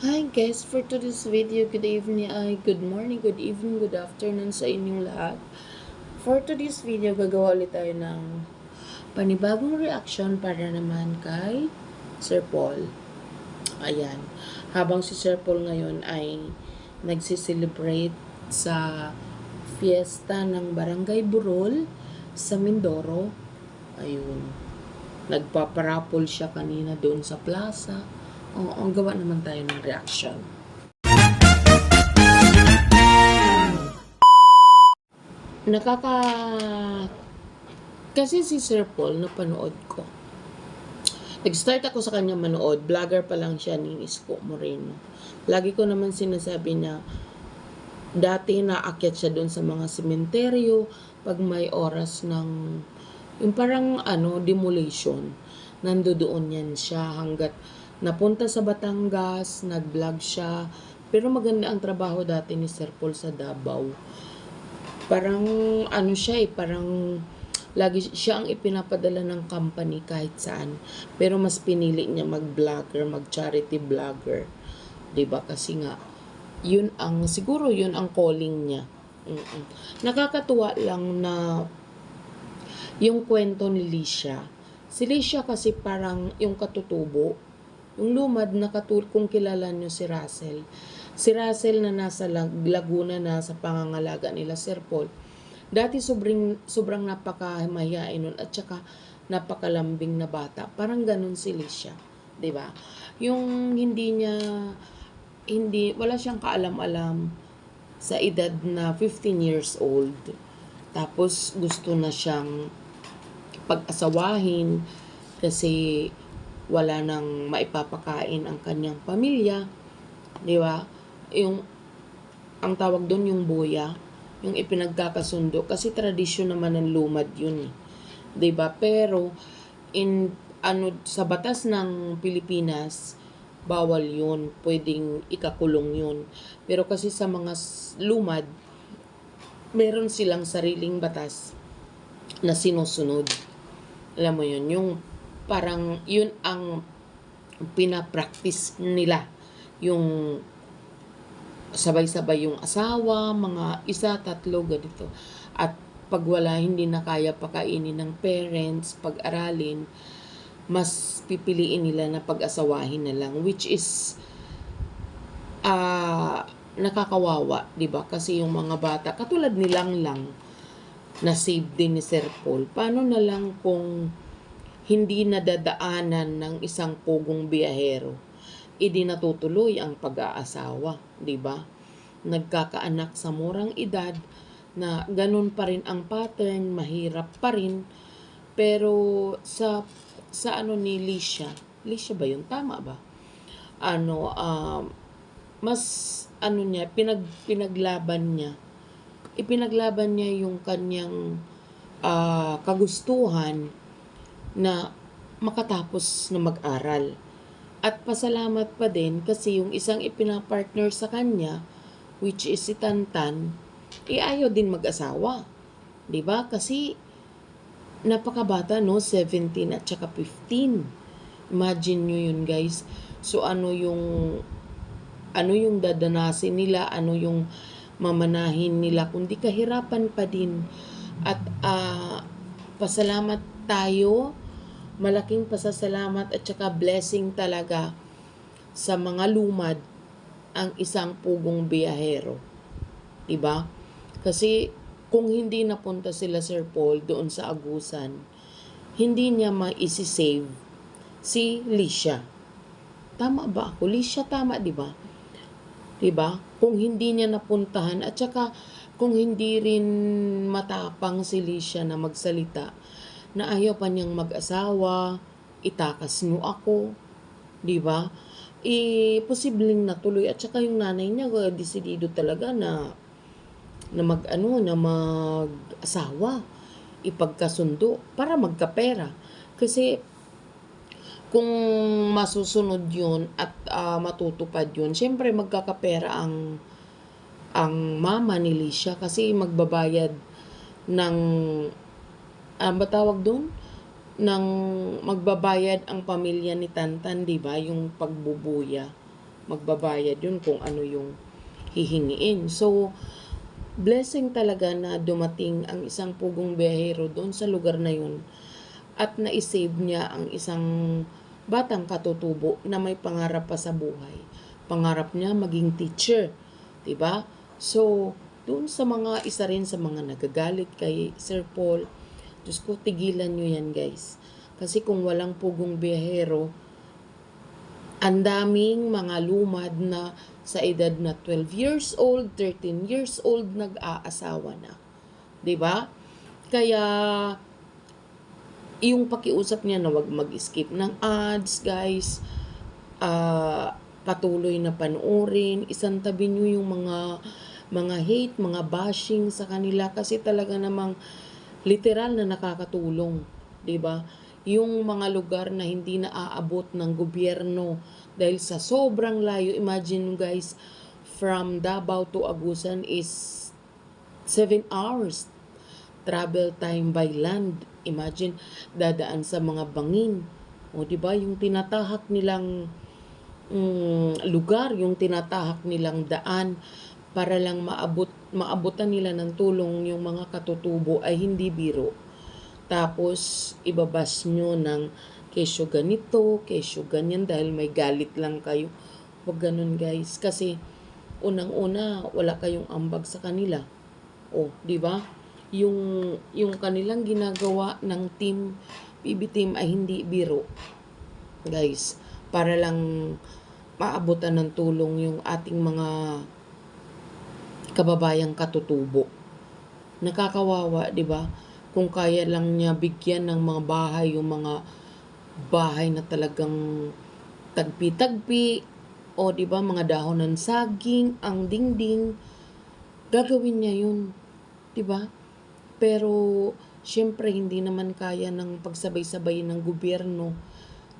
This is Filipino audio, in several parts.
Hi guys, for today's video, good evening, good morning, good evening, good afternoon sa inyong lahat. For today's video, gagawa ulit tayo ng panibagong reaction para naman kay Sir Paul. Ayan, habang si Sir Paul ngayon ay nagsiselebrate sa fiesta ng Barangay Burol sa Mindoro. Ayun, nagpaparapol siya kanina doon sa plaza. Ang gawa naman tayo ng reaction. Nakaka... Kasi si Sir Paul, napanood ko. Nag-start ako sa kanya manood. Vlogger pa lang siya ni Isko Moreno. Lagi ko naman sinasabi na dati naakyat siya doon sa mga sementeryo pag may oras ng yung parang demolition. Nandoon yan siya hanggat napunta sa Batangas, nag-vlog siya. Pero maganda ang trabaho dati ni Sir Paul sa Davao. Parang siya parang lagi siya ang ipinapadala ng company kahit saan. Pero mas pinili niya mag-vlogger, mag-charity vlogger. 'Di ba? Kasi nga siguro yun ang calling niya. Nakakatuwa lang na yung kwento ni Licia. Si Licia kasi parang yung katutubo, yung lumad na kung kilala nyo si Russell. Si Russell na nasa Laguna na sa pangangalaga nila Sir Paul. Dati sobrang napakamahiyain nun at saka napakalambing na bata. Parang ganun si Licia. 'Di ba? Yung wala siyang kaalam-alam sa edad na 15 years old. Tapos gusto na siyang pag-asawahin kasi wala nang maipapakain ang kanyang pamilya, 'di ba? Yung ang tawag doon yung boya, yung ipinagkakasundo kasi tradisyon naman ng lumad yun, 'di ba? Pero sa batas ng Pilipinas, bawal yun, pwedeng ikakulong yun. Pero kasi sa mga lumad, meron silang sariling batas na sinusunod. Alam mo yun, yung parang yun ang pinapractice nila. Yung sabay-sabay yung asawa, mga isa, tatlo, ganito. At pag wala, hindi na kaya pakainin ng parents, pag-aralin, mas pipiliin nila na pag-asawahin na lang. Which is, nakakawawa, di ba? Kasi yung mga bata, katulad nilang lang, na save din ni Sir Paul. Paano na lang kung hindi nadadaanan ng isang pugong biyahero, natutuloy ang pag-aasawa, 'di ba? Nagkakaanak sa murang edad na ganun pa rin ang pattern, mahirap pa rin. Pero sa ni Licia ba 'yun? Tama ba? Mas niya, pinaglaban niya. Ipinaglaban niya yung kanyang kagustuhan na makatapos na mag-aral. At pasalamat pa din kasi yung isang ipinapartner sa kanya, which is si Tantan, ayaw din mag-asawa. 'Di ba? Kasi napakabata, no? 17 at saka 15. Imagine nyo yun, guys. So, ano yung dadanasin nila, ano yung mamanahin nila, kundi kahirapan pa din. At pasalamat tayo, malaking pasasalamat at saka blessing talaga sa mga lumad ang isang pugong biyahero. Diba? Kasi kung hindi napunta sila Sir Paul doon sa Agusan, hindi niya ma-save si Licia. Tama ba ako? Licia, tama, diba? Diba? Kung hindi niya napuntahan at saka kung hindi rin matapang si Licia na magsalita na ayaw pa niyang mag-asawa, itakas niyo ako, 'di ba? Posibleng natuloy at saka yung nanay niya desidido talaga na mag-asawa, ipagkasundo para magkapera. Kasi kung masusunod yun at matutupad yun, syempre magkakapera ang mama ni Licia kasi magbabayad ng batawag doon ng magbabayad ang pamilya ni Tantan, 'di ba? Yung pagbubuya. magbabayad yun kung ano yung hihingiin. So, blessing talaga na dumating ang isang pugong biyahero doon sa lugar na yun at na-save niya ang isang batang katutubo na may pangarap pa sa buhay. Pangarap niya maging teacher, 'di ba? So, doon sa mga isa rin sa mga nagagalit kay Sir Paul, Diyos ko, tigilan nyo yan, guys. Kasi kung walang pugong biyahero, ang daming mga lumad na sa edad na 12 years old, 13 years old, nag-aasawa na. 'Di ba? Kaya, yung pakiusap niya na wag mag-skip ng ads, guys, patuloy na panoorin, isang tabi nyo yung mga hate, mga bashing sa kanila kasi talaga namang literal na nakakatulong, 'di ba? Yung mga lugar na hindi naaabot ng gobyerno dahil sa sobrang layo, imagine guys, from Davao to Agusan is 7 hours travel time by land. Imagine, dadaan sa mga bangin. O, di ba, yung tinatahak nilang lugar, yung tinatahak nilang daan para lang maabutan nila ng tulong yung mga katutubo ay hindi biro. Tapos, ibabas nyo ng kesyo ganito, kesyo ganyan dahil may galit lang kayo. Huwag ganun, guys. Kasi, unang-una, wala kayong ambag sa kanila. O, di ba? Yung kanilang ginagawa ng team, PB team ay hindi biro. Guys, para lang maabutan ng tulong yung ating mga kababayang katutubo. Nakakawawa, di ba? Kung kaya lang niya bigyan ng mga bahay, yung mga bahay na talagang tagpi-tagpi, o di ba, mga dahon ng saging, ang dingding, gagawin niya yun, di ba? Pero, syempre, hindi naman kaya ng pagsabay-sabay ng gobyerno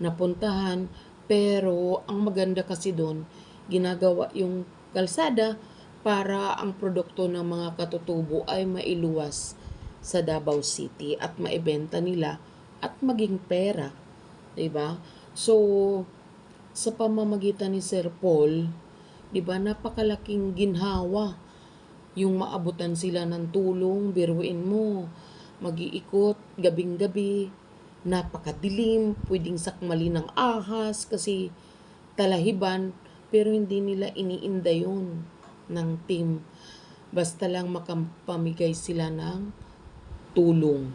na puntahan. Pero, ang maganda kasi doon, ginagawa yung kalsada para ang produkto ng mga katutubo ay mailuwas sa Davao City at maibenta nila at maging pera. Diba? So, sa pamamagitan ni Sir Paul, diba, napakalaking ginhawa yung maabutan sila ng tulong. Biruin mo, mag-iikot gabing-gabi, napakadilim, pwedeng sakmali ng ahas kasi talahiban, pero hindi nila iniinda yun ng team. Basta lang makapamigay sila ng tulong.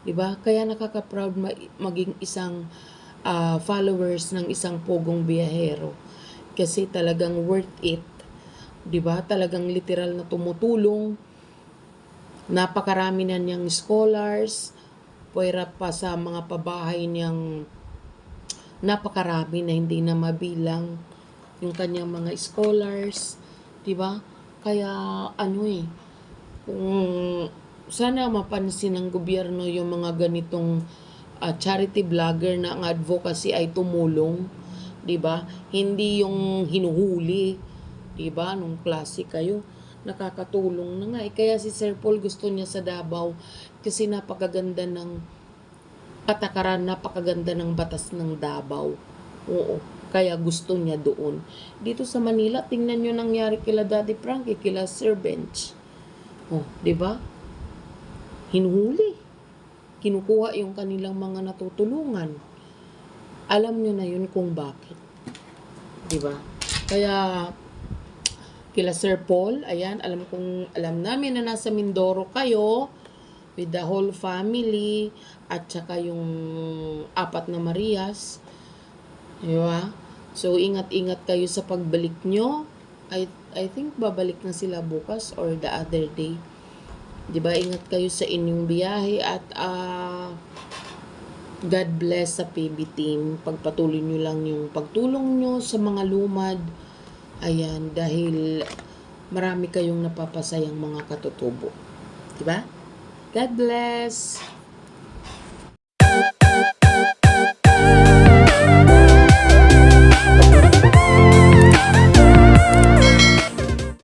Diba? Kaya nakaka-proud maging isang followers ng isang pugong biyahero. Kasi talagang worth it. 'Di ba? Talagang literal na tumutulong. Napakarami na niyang scholars, puwera pa sa mga pabahay niyang napakarami na hindi na mabilang yung kanyang mga scholars, 'di ba? Kaya kung sana mapansin ng gobyerno yung mga ganitong charity vlogger na ang advocacy ay tumulong, 'di ba? Hindi yung hinuhuli. Diba? Nung klase kayo, nakakatulong na nga. Kaya si Sir Paul gusto niya sa Davao kasi napakaganda ng patakaran, napakaganda ng batas ng Davao. Oo. Kaya gusto niya doon. Dito sa Manila, tingnan nyo nangyari kila Daddy Frankie, kila Sir Bench. Oh, diba? Hinuhuli. Kinukuha yung kanilang mga natutulungan. Alam nyo na yun kung bakit. Diba? Kaya, kila Sir Paul, ayan, alam namin na nasa Mindoro kayo with the whole family at saka yung 4 na Marias. Diba? So, ingat-ingat kayo sa pagbalik nyo. I think babalik na sila bukas or the other day. Diba? Ingat kayo sa inyong biyahe at God bless sa PB team. Pagpatuloy nyo lang yung pagtulong nyo sa mga lumad. Ayan, dahil marami kayong napapasayang mga katutubo. Diba? God bless!